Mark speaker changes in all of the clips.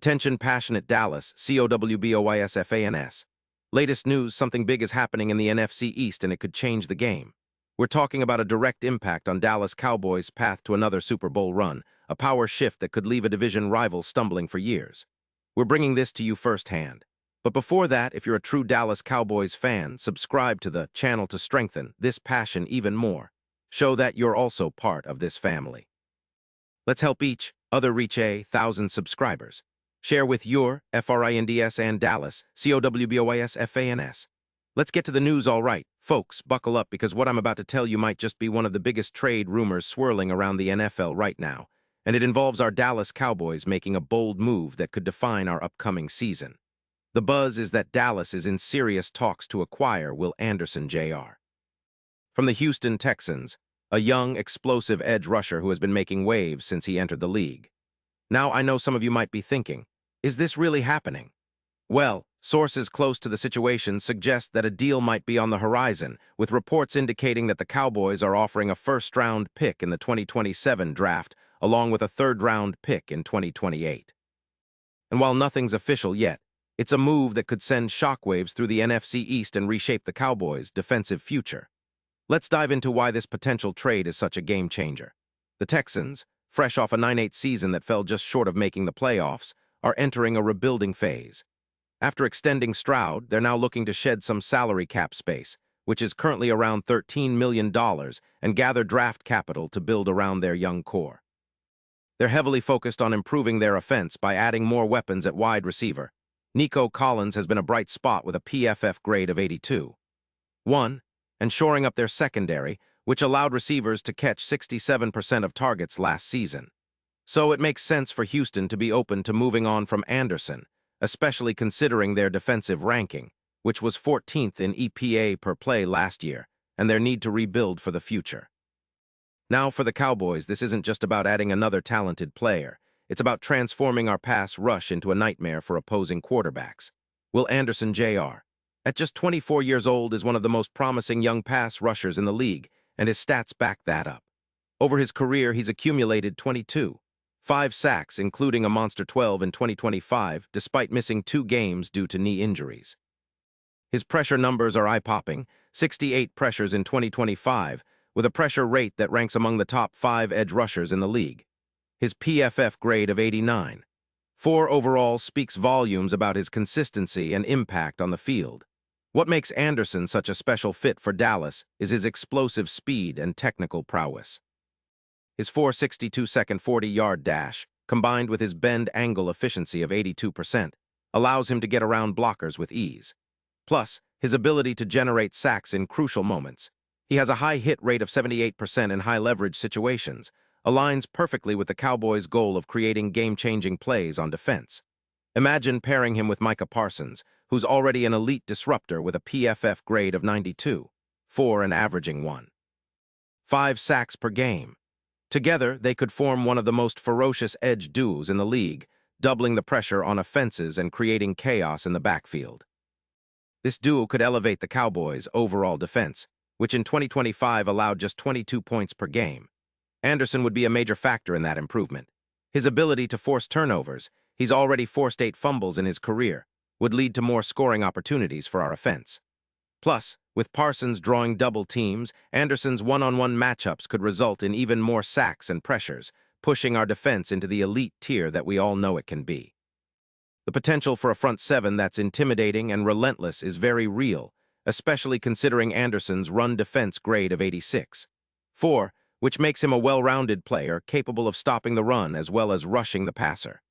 Speaker 1: Attention passionate Dallas, Cowboys. Latest news, something big is happening in the NFC East and it could change the game. We're talking about a direct impact on Dallas Cowboys' path to another Super Bowl run, a power shift that could leave a division rival stumbling for years. We're bringing this to you firsthand. But before that, if you're a true Dallas Cowboys fan, subscribe to the channel to strengthen this passion even more. Show that you're also part of this family. Let's help each other reach 1,000 subscribers. Share with your FRINDS and Dallas, COWBOYSFANS. Let's get to the news, all right. Folks, buckle up because what I'm about to tell you might just be one of the biggest trade rumors swirling around the NFL right now, and it involves our Dallas Cowboys making a bold move that could define our upcoming season. The buzz is that Dallas is in serious talks to acquire Will Anderson Jr. from the Houston Texans, a young, explosive edge rusher who has been making waves since he entered the league. Now, I know some of you might be thinking, is this really happening? Well, sources close to the situation suggest that a deal might be on the horizon, with reports indicating that the Cowboys are offering a first-round pick in the 2027 draft, along with a third-round pick in 2028. And while nothing's official yet, it's a move that could send shockwaves through the NFC East and reshape the Cowboys' defensive future. Let's dive into why this potential trade is such a game-changer. The Texans, fresh off a 9-8 season that fell just short of making the playoffs, are entering a rebuilding phase. After extending Stroud, they're now looking to shed some salary cap space, which is currently around $13 million, and gather draft capital to build around their young core. They're heavily focused on improving their offense by adding more weapons at wide receiver. Nico Collins has been a bright spot with a PFF grade of 82.1, and shoring up their secondary, which allowed receivers to catch 67% of targets last season. So it makes sense for Houston to be open to moving on from Anderson, especially considering their defensive ranking, which was 14th in EPA per play last year, and their need to rebuild for the future. Now for the Cowboys, this isn't just about adding another talented player. It's about transforming our pass rush into a nightmare for opposing quarterbacks. Will Anderson Jr., at just 24 years old, is one of the most promising young pass rushers in the league, and his stats back that up. Over his career, he's accumulated 22.5 sacks, including a monster 12 in 2025, despite missing 2 games due to knee injuries. His pressure numbers are eye-popping, 68 pressures in 2025, with a pressure rate that ranks among the top 5 edge rushers in the league. His PFF grade of 89.4 overall speaks volumes about his consistency and impact on the field. What makes Anderson such a special fit for Dallas is his explosive speed and technical prowess. His 4.62-second 40-yard dash, combined with his bend angle efficiency of 82%, allows him to get around blockers with ease. Plus, his ability to generate sacks in crucial moments. He has a high hit rate of 78% in high-leverage situations, aligns perfectly with the Cowboys' goal of creating game-changing plays on defense. Imagine pairing him with Micah Parsons, who's already an elite disruptor with a PFF grade of 92.4 and averaging 1.5 sacks per game. Together, they could form one of the most ferocious edge duos in the league, doubling the pressure on offenses and creating chaos in the backfield. This duo could elevate the Cowboys' overall defense, which in 2025 allowed just 22 points per game. Anderson would be a major factor in that improvement. His ability to force turnovers, he's already forced 8 fumbles in his career, would lead to more scoring opportunities for our offense. Plus, with Parsons drawing double teams, Anderson's one-on-one matchups could result in even more sacks and pressures, pushing our defense into the elite tier that we all know it can be. The potential for a front seven that's intimidating and relentless is very real, especially considering Anderson's run defense grade of 86.4, which makes him a well-rounded player capable of stopping the run as well as rushing the passer.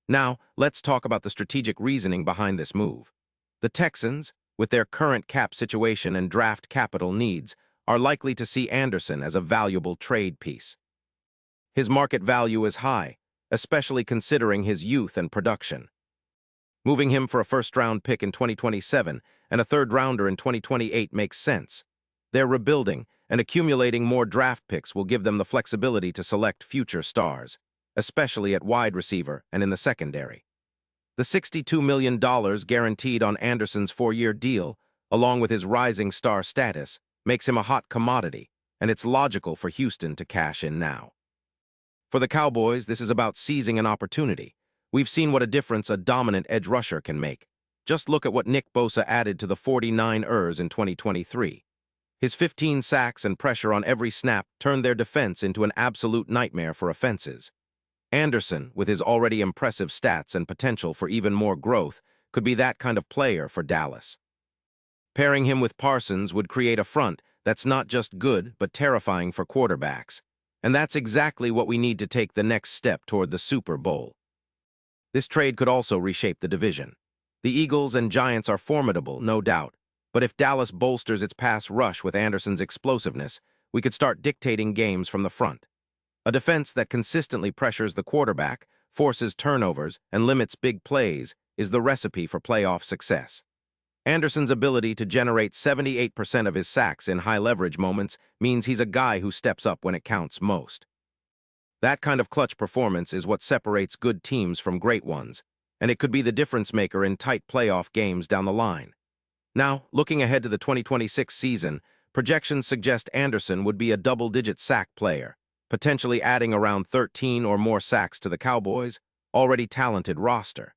Speaker 1: Now, let's talk about the strategic reasoning behind this move. The Texans, with their current cap situation and draft capital needs, are likely to see Anderson as a valuable trade piece. His market value is high, especially considering his youth and production. Moving him for a first-round pick in 2027 and a third-rounder in 2028 makes sense. They're rebuilding, and accumulating more draft picks will give them the flexibility to select future stars, especially at wide receiver and in the secondary. The $62 million guaranteed on Anderson's 4-year deal, along with his rising star status, makes him a hot commodity, and it's logical for Houston to cash in now. For the Cowboys, this is about seizing an opportunity. We've seen what a difference a dominant edge rusher can make. Just look at what Nick Bosa added to the 49ers in 2023. His 15 sacks and pressure on every snap turned their defense into an absolute nightmare for offenses. Anderson, with his already impressive stats and potential for even more growth, could be that kind of player for Dallas. Pairing him with Parsons would create a front that's not just good but terrifying for quarterbacks. And that's exactly what we need to take the next step toward the Super Bowl. This trade could also reshape the division. The Eagles and Giants are formidable, no doubt, but if Dallas bolsters its pass rush with Anderson's explosiveness, we could start dictating games from the front. A defense that consistently pressures the quarterback, forces turnovers, and limits big plays is the recipe for playoff success. Anderson's ability to generate 78% of his sacks in high-leverage moments means he's a guy who steps up when it counts most. That kind of clutch performance is what separates good teams from great ones, and it could be the difference-maker in tight playoff games down the line. Now, looking ahead to the 2026 season, projections suggest Anderson would be a double-digit sack player, potentially adding around 13 or more sacks to the Cowboys' already talented roster.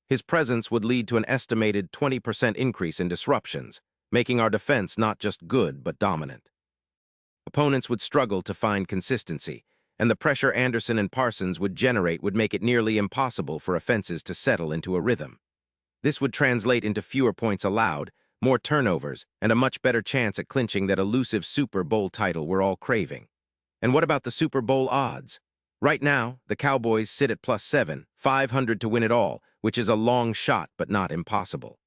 Speaker 1: His presence would lead to an estimated 20% increase in disruptions, making our defense not just good but dominant. Opponents would struggle to find consistency, and the pressure Anderson and Parsons would generate would make it nearly impossible for offenses to settle into a rhythm. This would translate into fewer points allowed, more turnovers, and a much better chance at clinching that elusive Super Bowl title we're all craving. And what about the Super Bowl odds? Right now, the Cowboys sit at +7, 500 to win it all, which is a long shot but not impossible.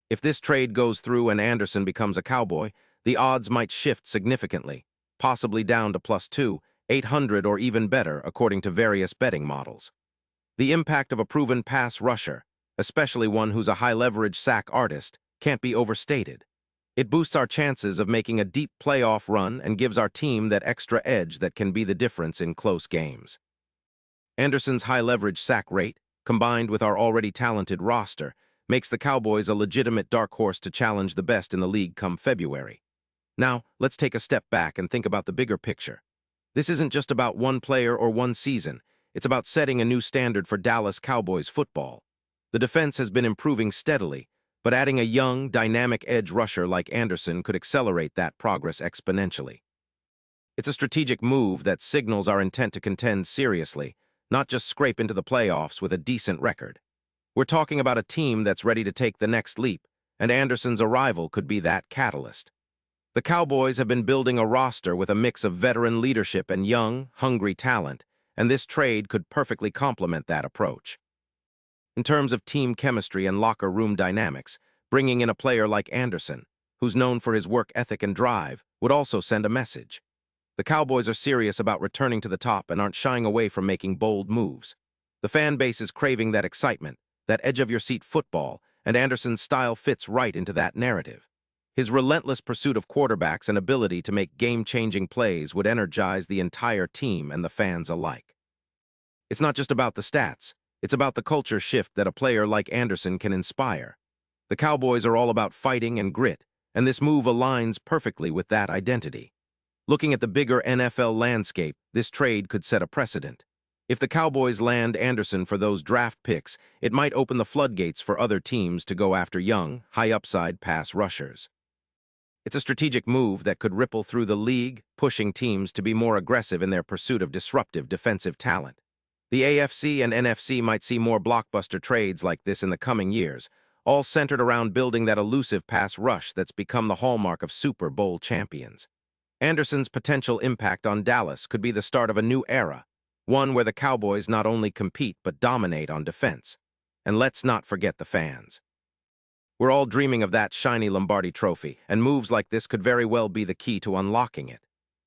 Speaker 1: If this trade goes through and Anderson becomes a Cowboy, the odds might shift significantly, possibly down to +2, 800 or even better according to various betting models. The impact of a proven pass rusher, especially one who's a high-leverage sack artist, can't be overstated. It boosts our chances of making a deep playoff run and gives our team that extra edge that can be the difference in close games. Anderson's high-leverage sack rate, combined with our already talented roster, makes the Cowboys a legitimate dark horse to challenge the best in the league come February. Now, let's take a step back and think about the bigger picture. This isn't just about one player or one season. It's about setting a new standard for Dallas Cowboys football. The defense has been improving steadily, but adding a young, dynamic edge rusher like Anderson could accelerate that progress exponentially. It's a strategic move that signals our intent to contend seriously, not just scrape into the playoffs with a decent record. We're talking about a team that's ready to take the next leap, and Anderson's arrival could be that catalyst. The Cowboys have been building a roster with a mix of veteran leadership and young, hungry talent, and this trade could perfectly complement that approach. In terms of team chemistry and locker room dynamics, bringing in a player like Anderson, who's known for his work ethic and drive, would also send a message. The Cowboys are serious about returning to the top and aren't shying away from making bold moves. The fan base is craving that excitement, that edge-of-your-seat football, and Anderson's style fits right into that narrative. His relentless pursuit of quarterbacks and ability to make game-changing plays would energize the entire team and the fans alike. It's not just about the stats. It's about the culture shift that a player like Anderson can inspire. The Cowboys are all about fighting and grit, and this move aligns perfectly with that identity. Looking at the bigger NFL landscape, this trade could set a precedent. If the Cowboys land Anderson for those draft picks, it might open the floodgates for other teams to go after young, high-upside pass rushers. It's a strategic move that could ripple through the league, pushing teams to be more aggressive in their pursuit of disruptive defensive talent. The AFC and NFC might see more blockbuster trades like this in the coming years, all centered around building that elusive pass rush that's become the hallmark of Super Bowl champions. Anderson's potential impact on Dallas could be the start of a new era, one where the Cowboys not only compete but dominate on defense. And let's not forget the fans. We're all dreaming of that shiny Lombardi trophy, and moves like this could very well be the key to unlocking it.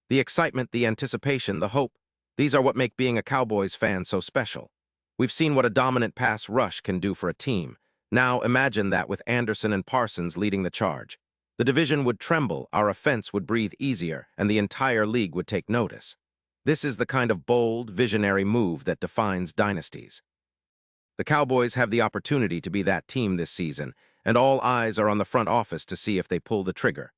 Speaker 1: The excitement, the anticipation, the hope, these are what make being a Cowboys fan so special. We've seen what a dominant pass rush can do for a team. Now imagine that with Anderson and Parsons leading the charge. The division would tremble, our offense would breathe easier, and the entire league would take notice. This is the kind of bold, visionary move that defines dynasties. The Cowboys have the opportunity to be that team this season, and all eyes are on the front office to see if they pull the trigger.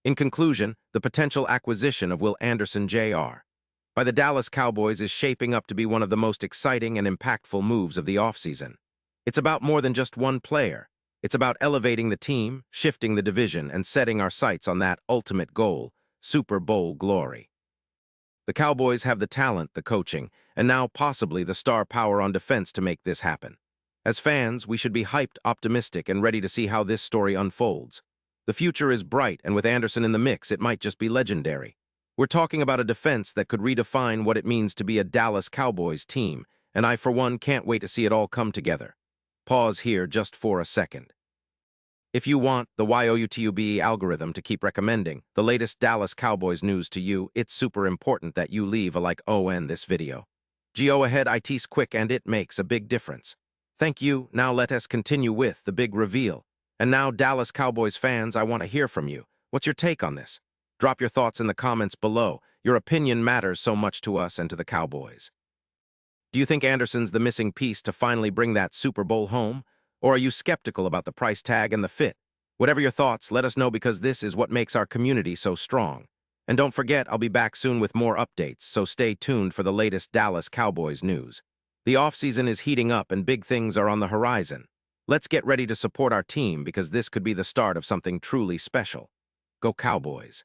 Speaker 1: In conclusion, the potential acquisition of Will Anderson Jr. by the Dallas Cowboys is shaping up to be one of the most exciting and impactful moves of the offseason. It's about more than just one player. It's about elevating the team, shifting the division, and setting our sights on that ultimate goal, Super Bowl glory. The Cowboys have the talent, the coaching, and now possibly the star power on defense to make this happen. As fans, we should be hyped, optimistic, and ready to see how this story unfolds. The future is bright, and with Anderson in the mix, it might just be legendary. We're talking about a defense that could redefine what it means to be a Dallas Cowboys team, and I, for one, can't wait to see it all come together. Pause here just for a second. If you want the YouTube algorithm to keep recommending the latest Dallas Cowboys news to you, it's super important that you leave a like on this video. Go ahead, it's quick and it makes a big difference. Thank you. Now let us continue with the big reveal. And now, Dallas Cowboys fans, I want to hear from you. What's your take on this? Drop your thoughts in the comments below. Your opinion matters so much to us and to the Cowboys. Do you think Anderson's the missing piece to finally bring that Super Bowl home? Or are you skeptical about the price tag and the fit? Whatever your thoughts, let us know because this is what makes our community so strong. And don't forget, I'll be back soon with more updates, so stay tuned for the latest Dallas Cowboys news. The offseason is heating up and big things are on the horizon. Let's get ready to support our team because this could be the start of something truly special. Go Cowboys!